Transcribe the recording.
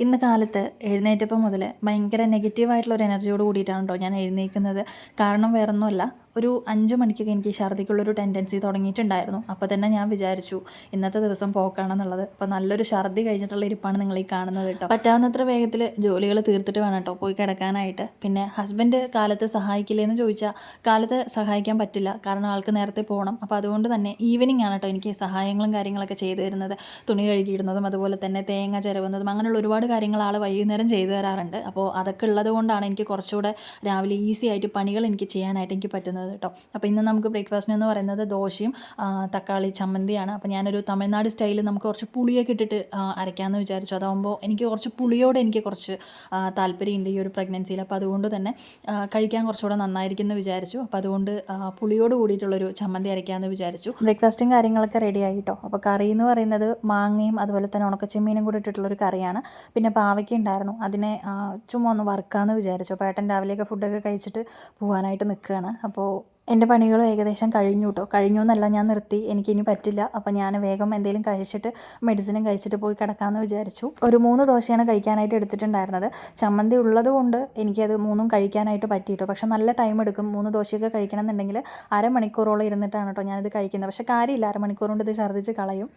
ഇന്ന് കാലത്ത് എഴുന്നേറ്റപ്പോൾ മുതൽ ഭയങ്കര നെഗറ്റീവായിട്ടുള്ളൊരു എനർജിയോട് കൂടിയിട്ടാണ് കേട്ടോ ഞാൻ എഴുന്നേൽക്കുന്നത്. കാരണം വേറൊന്നുമല്ല, ഒരു 5 മണിക്കൊക്കെ എനിക്ക് ഛർദ്ദിക്കുള്ളൊരു ടെൻഡൻസി തുടങ്ങിയിട്ടുണ്ടായിരുന്നു. അപ്പോൾ തന്നെ ഞാൻ വിചാരിച്ചു ഇന്നത്തെ ദിവസം പോക്കാണെന്നുള്ളത്. അപ്പോൾ നല്ലൊരു ഛർദ്ദി കഴിഞ്ഞിട്ടുള്ള ഇരിപ്പാണ് നിങ്ങൾ ഈ കാണുന്നത് കേട്ടോ. പറ്റാവുന്നത്ര വേഗത്തിൽ ജോലികൾ തീർത്തിട്ട് വേണം കേട്ടോ പോയി കിടക്കാനായിട്ട്. പിന്നെ ഹസ്ബൻഡ് കാലത്ത് സഹായിക്കില്ലേന്ന് ചോദിച്ചാൽ കാലത്ത് സഹായിക്കാൻ പറ്റില്ല, കാരണം ആൾക്ക് നേരത്തെ പോകണം. അപ്പോൾ അതുകൊണ്ട് തന്നെ ഈവനിങ് ആണ് കേട്ടോ എനിക്ക് സഹായങ്ങളും കാര്യങ്ങളൊക്കെ ചെയ്തു തരുന്നത്. തുണി കഴുകിയിടുന്നതും അതുപോലെ തന്നെ തേങ്ങ ചിരവുന്നതും അങ്ങനെയുള്ള ഒരുപാട് കാര്യങ്ങൾ ആൾ വൈകുന്നേരം ചെയ്തു തരാറുണ്ട്. അപ്പോൾ അതൊക്കെ ഉള്ളത് കൊണ്ടാണ് എനിക്ക് കുറച്ചുകൂടെ രാവിലെ ഈസി ആയിട്ട് പണികൾ എനിക്ക് ചെയ്യാനായിട്ട് എനിക്ക് പറ്റുന്നത് കേട്ടോ. അപ്പോൾ ഇന്ന് നമുക്ക് ബ്രേക്ക്ഫാസ്റ്റിന് എന്ന് പറയുന്നത് ദോശയും തക്കാളി ചമ്മന്തിയാണ്. അപ്പോൾ ഞാനൊരു തമിഴ്നാട് സ്റ്റൈലിൽ നമുക്ക് കുറച്ച് പുളിയൊക്കെ ഇട്ടിട്ട് അരയ്ക്കാമെന്ന് വിചാരിച്ചു. അതാകുമ്പോൾ എനിക്ക് കുറച്ച് പുളിയോടെ എനിക്ക് കുറച്ച് താല്പര്യമുണ്ട് ഈ ഒരു പ്രഗ്നൻസിയിൽ. അപ്പോൾ അതുകൊണ്ട് തന്നെ കഴിക്കാൻ കുറച്ചുകൂടെ നന്നായിരിക്കും എന്ന് വിചാരിച്ചു. അപ്പോൾ അതുകൊണ്ട് പുളിയോട് കൂടിയിട്ടുള്ളൊരു ചമ്മന്തി അരയ്ക്കാമെന്ന് വിചാരിച്ചു. ബ്രേക്ക്ഫാസ്റ്റും കാര്യങ്ങളൊക്കെ റെഡി ആയി കേട്ടോ. അപ്പോൾ കറി എന്ന് പറയുന്നത് മാങ്ങയും അതുപോലെ തന്നെ ഉണക്കച്ചെമ്മീനും കൂടി ഇട്ടിട്ടുള്ളൊരു കറിയാണ്. പിന്നെ പാവയ്ക്ക ഉണ്ടായിരുന്നു, അതിനെ ചുമ്മാ ഒന്ന് വറുക്കാമെന്ന് വിചാരിച്ചു. അപ്പോൾ ഏട്ടൻ രാവിലെയൊക്കെ ഫുഡൊക്കെ കഴിച്ചിട്ട് പോകാനായിട്ട് നിൽക്കുകയാണ്. അപ്പോൾ എൻ്റെ പണികൾ ഏകദേശം കഴിഞ്ഞു കേട്ടോ. കഴിഞ്ഞു എന്നല്ല, ഞാൻ നിർത്തി, എനിക്കിനി പറ്റില്ല. അപ്പോൾ ഞാൻ വേഗം എന്തെങ്കിലും കഴിച്ചിട്ട് മെഡിസിനും കഴിച്ചിട്ട് പോയി കിടക്കാമെന്ന് വിചാരിച്ചു. ഒരു 3 ദോശയാണ് കഴിക്കാനായിട്ട് എടുത്തിട്ടുണ്ടായിരുന്നത്. ചമ്മന്തി ഉള്ളത് കൊണ്ട് എനിക്കത് 3ഉം കഴിക്കാനായിട്ട് പറ്റിയിട്ടോ. പക്ഷെ നല്ല ടൈം എടുക്കും. 3 ദോശയൊക്കെ കഴിക്കണം എന്നുണ്ടെങ്കിൽ അരമണിക്കൂറോളം ഇരുന്നിട്ടാണ് കേട്ടോ ഞാനിത് കഴിക്കുന്നത്. പക്ഷേ കാര്യമില്ല, അരമണിക്കൂർ കൊണ്ട് ഇത് ഛർദ്ദിച്ച് കളയും.